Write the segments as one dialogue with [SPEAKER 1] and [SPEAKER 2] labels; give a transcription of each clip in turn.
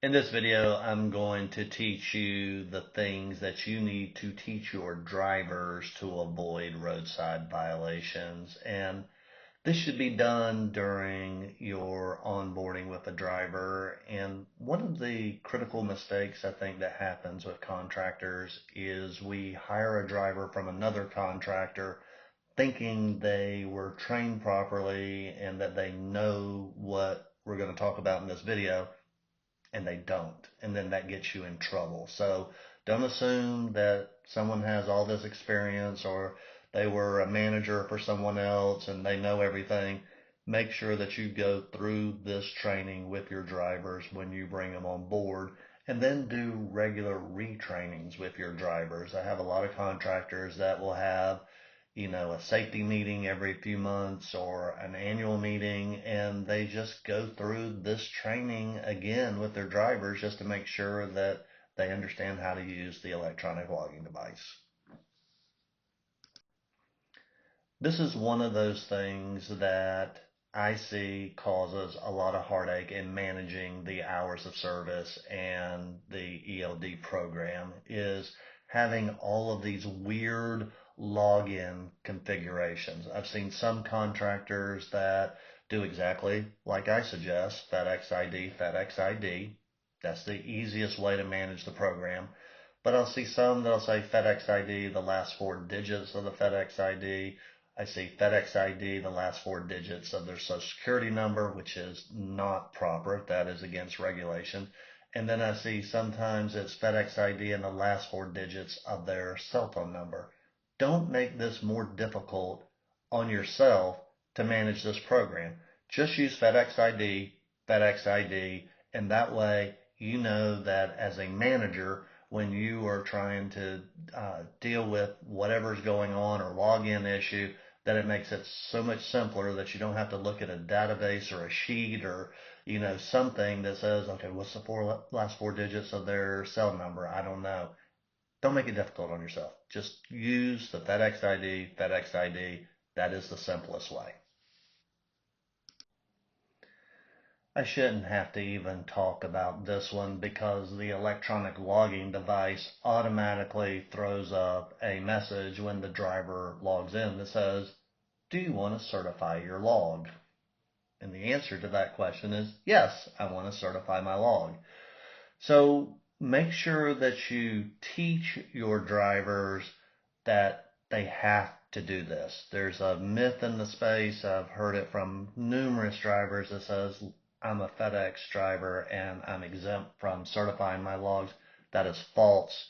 [SPEAKER 1] In this video, I'm going to teach you the things that you need to teach your drivers to avoid roadside violations. And this should be done during your onboarding with a driver. And one of the critical mistakes I think that happens with contractors is we hire a driver from another contractor thinking they were trained properly and that they know what we're going to talk about in this video, and they don't. And then that gets you in trouble. So don't assume that someone has all this experience or they were a manager for someone else and they know everything. Make sure that you go through this training with your drivers when you bring them on board, and then do regular retrainings with your drivers. I have a lot of contractors that will have a safety meeting every few months or an annual meeting, and they just go through this training again with their drivers just to make sure that they understand how to use the electronic logging device. This is one of those things that I see causes a lot of heartache in managing the hours of service and the ELD program, is having all of these weird login configurations. I've seen some contractors that do exactly like I suggest, FedEx ID, FedEx ID. That's the easiest way to manage the program. But I'll see some that'll say FedEx ID, the last four digits of the FedEx ID. I see FedEx ID, the last four digits of their social security number, which is not proper. That is against regulation. And then I see sometimes it's FedEx ID and the last four digits of their cell phone number. Don't make this more difficult on yourself to manage this program. Just use FedEx ID, and that way you know that as a manager, when you are trying to deal with whatever's going on or login issue, that it makes it so much simpler that you don't have to look at a database or a sheet or something that says, okay, what's the last four digits of their cell number? I don't know. Don't make it difficult on yourself. Just use the FedEx ID, FedEx ID. That is the simplest way. I shouldn't have to even talk about this one because the electronic logging device automatically throws up a message when the driver logs in that says, do you want to certify your log? And the answer to that question is yes, I want to certify my log. So make sure that you teach your drivers that they have to do this. There's a myth in the space, I've heard it from numerous drivers, that says, I'm a FedEx driver and I'm exempt from certifying my logs. That is false.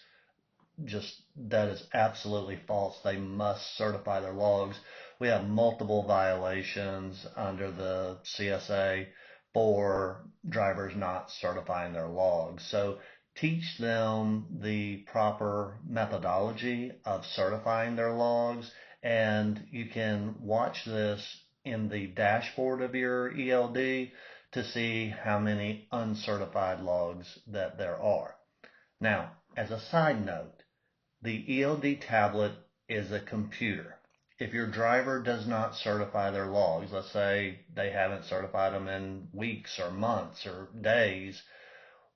[SPEAKER 1] That is absolutely false. They must certify their logs. We have multiple violations under the CSA for drivers not certifying their logs. So teach them the proper methodology of certifying their logs, and you can watch this in the dashboard of your ELD to see how many uncertified logs that there are. Now, as a side note, the ELD tablet is a computer. If your driver does not certify their logs, let's say they haven't certified them in weeks or months or days,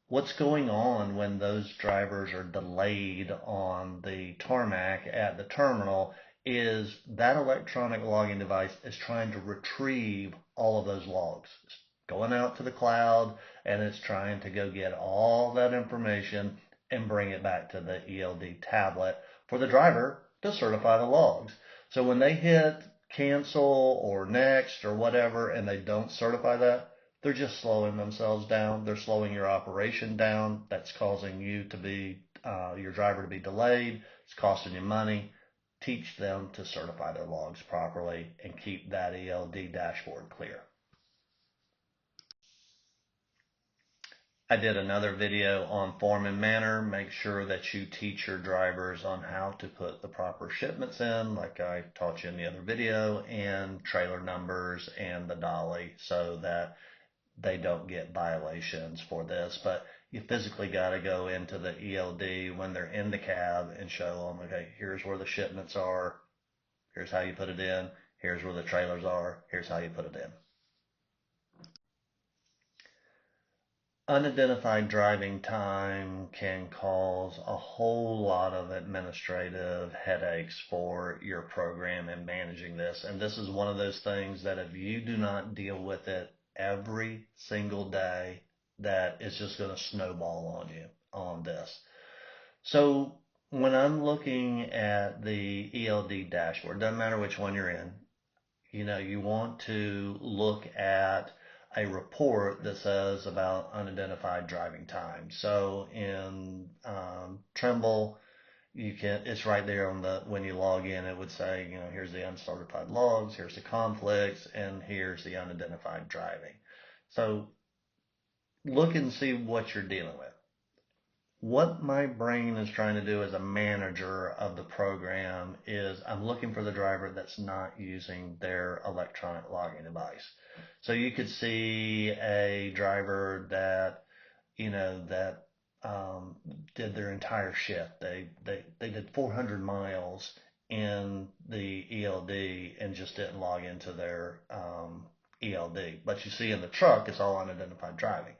[SPEAKER 1] what's going on when those drivers are delayed on the tarmac at the terminal is that electronic logging device is trying to retrieve all of those logs. It's going out to the cloud and it's trying to go get all that information and bring it back to the ELD tablet for the driver to certify the logs. So when they hit cancel or next or whatever and they don't certify that, they're just slowing themselves down. They're slowing your operation down. That's causing you to be, your driver to be delayed. It's costing you money. Teach them to certify their logs properly and keep that ELD dashboard clear. I did another video on form and manner. Make sure that you teach your drivers on how to put the proper shipments in, like I taught you in the other video, and trailer numbers and the dolly, so that they don't get violations for this. But you physically got to go into the ELD when they're in the cab and show them, okay, here's where the shipments are, here's how you put it in, here's where the trailers are, here's how you put it in. Unidentified driving time can cause a whole lot of administrative headaches for your program in managing this. And this is one of those things that if you do not deal with it every single day, that is just going to snowball on you on this. So when I'm looking at the ELD dashboard, doesn't matter which one you're in, you want to look at a report that says about unidentified driving time. So in Trimble, it's right there when you log in, it would say, here's the uncertified logs, here's the conflicts, and here's the unidentified driving. So look and see what you're dealing with. What my brain is trying to do as a manager of the program is I'm looking for the driver that's not using their electronic logging device. So you could see a driver that, did their entire shift. They did 400 miles in the ELD and just didn't log into their ELD. But you see in the truck, it's all unidentified driving.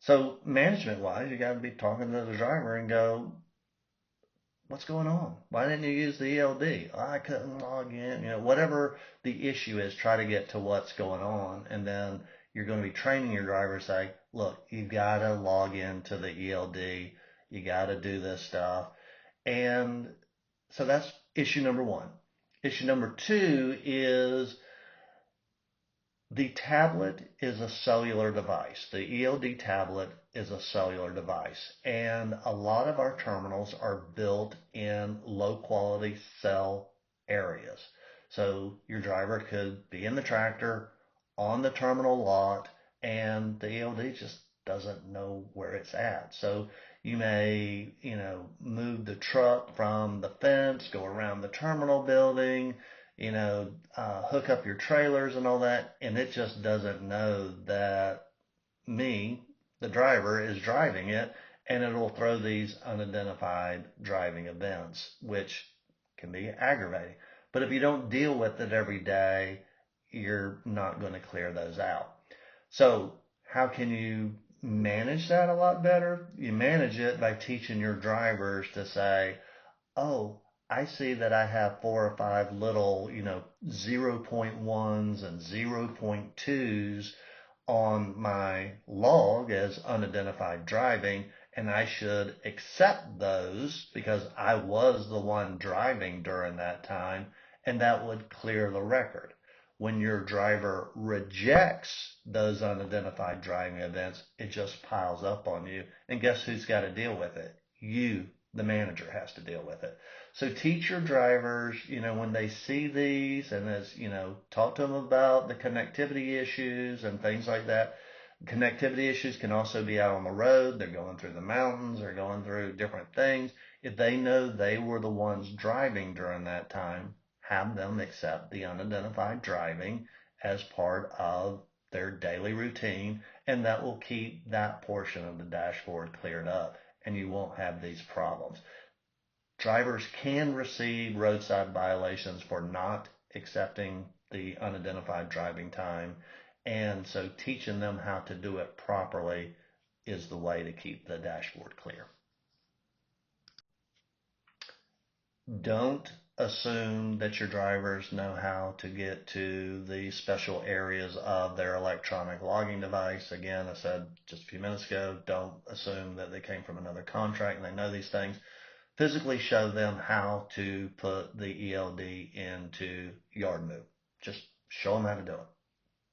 [SPEAKER 1] So management wise, you got to be talking to the driver and go, what's going on? Why didn't you use the ELD? Oh, I couldn't log in. Whatever the issue is, try to get to what's going on. And then you're going to be training your driver to say, look, you got to log into the ELD. You got to do this stuff. And so that's issue number one. Issue number two is the tablet is a cellular device. The ELD tablet is a cellular device. And a lot of our terminals are built in low quality cell areas. So your driver could be in the tractor on the terminal lot and the ELD just doesn't know where it's at. So you may, move the truck from the fence, go around the terminal building, hook up your trailers and all that, and it just doesn't know that me, the driver, is driving it, and it'll throw these unidentified driving events, which can be aggravating. But if you don't deal with it every day, you're not going to clear those out. So how can you manage that a lot better? You manage it by teaching your drivers to say, oh, I see that I have 4 or 5 little, 0.1s and 0.2s on my log as unidentified driving, and I should accept those because I was the one driving during that time, and that would clear the record. When your driver rejects those unidentified driving events, it just piles up on you. And guess who's got to deal with it? You, the manager, has to deal with it. So teach your drivers, when they see these and talk to them about the connectivity issues and things like that. Connectivity issues can also be out on the road. They're going through the mountains. They're going through different things. If they know they were the ones driving during that time, have them accept the unidentified driving as part of their daily routine, and that will keep that portion of the dashboard cleared up, and you won't have these problems. Drivers can receive roadside violations for not accepting the unidentified driving time, and so teaching them how to do it properly is the way to keep the dashboard clear. Don't assume that your drivers know how to get to the special areas of their electronic logging device. Again, I said just a few minutes ago, don't assume that they came from another contract and they know these things. Physically show them how to put the ELD into yard move. Just show them how to do it.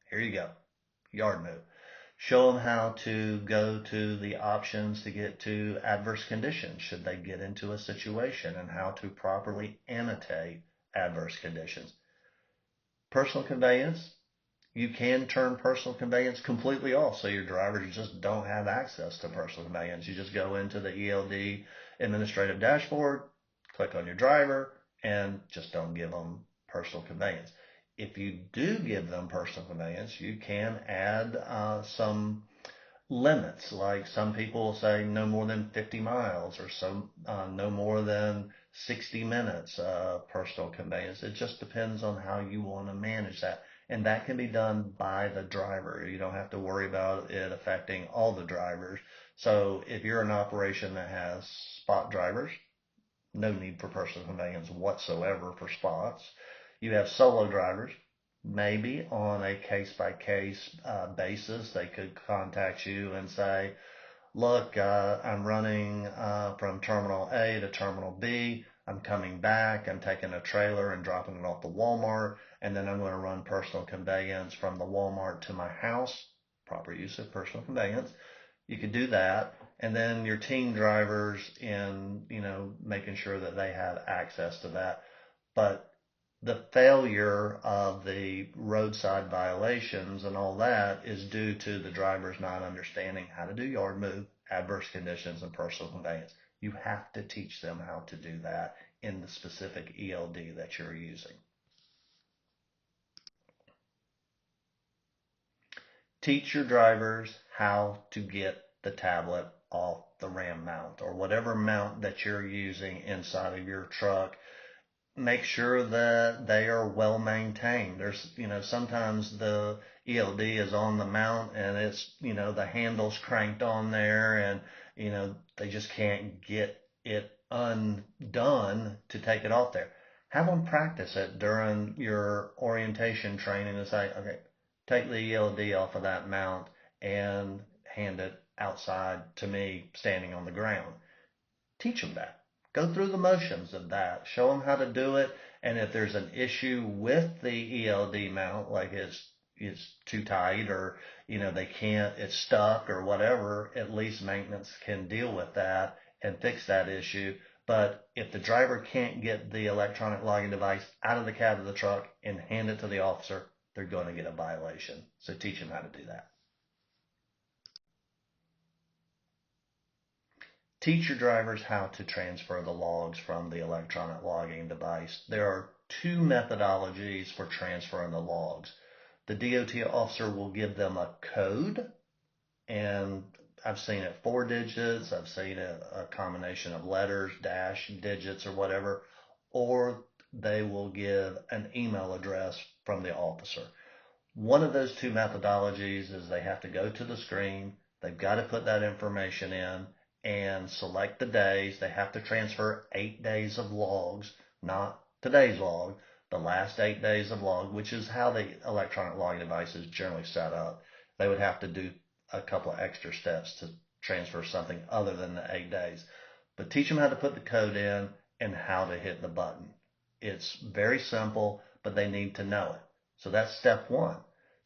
[SPEAKER 1] Here you go, yard move. Show them how to go to the options to get to adverse conditions should they get into a situation, and how to properly annotate adverse conditions. Personal conveyance, you can turn personal conveyance completely off, so your drivers just don't have access to personal conveyance. You just go into the ELD administrative dashboard, click on your driver, and just don't give them personal conveyance. If you do give them personal conveyance, you can add some limits. Like some people will say no more than 50 miles or no more than 60 minutes personal conveyance. It just depends on how you want to manage that. And that can be done by the driver. You don't have to worry about it affecting all the drivers. So if you're an operation that has spot drivers, no need for personal conveyance whatsoever for spots. You have solo drivers, maybe on a case by case basis, they could contact you and say, look, I'm running from terminal A to terminal B. I'm coming back. I'm taking a trailer and dropping it off the Walmart. And then I'm going to run personal conveyance from the Walmart to my house. Proper use of personal conveyance. You could do that. And then your team drivers in, making sure that they have access to that. But the failure of the roadside violations and all that is due to the drivers not understanding how to do yard move, adverse conditions, and personal conveyance. You have to teach them how to do that in the specific ELD that you're using. Teach your drivers how to get the tablet off the RAM mount or whatever mount that you're using inside of your truck. Make sure that they are well maintained. There's, sometimes the ELD is on the mount and it's, the handle's cranked on there and, they just can't get it undone to take it off there. Have them practice it during your orientation training and say, okay, take the ELD off of that mount and hand it outside to me standing on the ground. Teach them that. Go through the motions of that. Show them how to do it. And if there's an issue with the ELD mount, like it's too tight or, they can't, it's stuck or whatever, at least maintenance can deal with that and fix that issue. But if the driver can't get the electronic logging device out of the cab of the truck and hand it to the officer, they're going to get a violation. So teach them how to do that. Teach your drivers how to transfer the logs from the electronic logging device. There are two methodologies for transferring the logs. The DOT officer will give them a code, and I've seen it 4 digits, I've seen it a combination of letters, dash, digits, or whatever, or they will give an email address from the officer. One of those two methodologies is they have to go to the screen, they've got to put that information in, and select the days. They have to transfer 8 days of logs, not today's log, the last 8 days of log, which is how the electronic logging device is generally set up. They would have to do a couple of extra steps to transfer something other than the 8 days. But teach them how to put the code in and how to hit the button. It's very simple, but they need to know it. So that's step 1.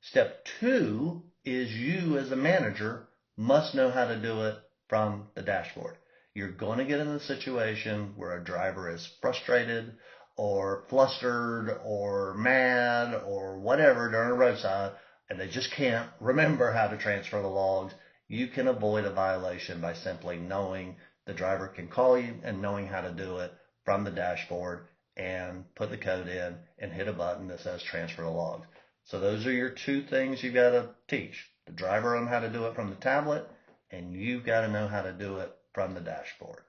[SPEAKER 1] Step 2 is you as a manager must know how to do it from the dashboard. You're going to get in a situation where a driver is frustrated or flustered or mad or whatever during a roadside and they just can't remember how to transfer the logs. You can avoid a violation by simply knowing the driver can call you and knowing how to do it from the dashboard and put the code in and hit a button that says transfer the logs. So those are your 2 things you got to teach. The driver on how to do it from the tablet, and you've got to know how to do it from the dashboard.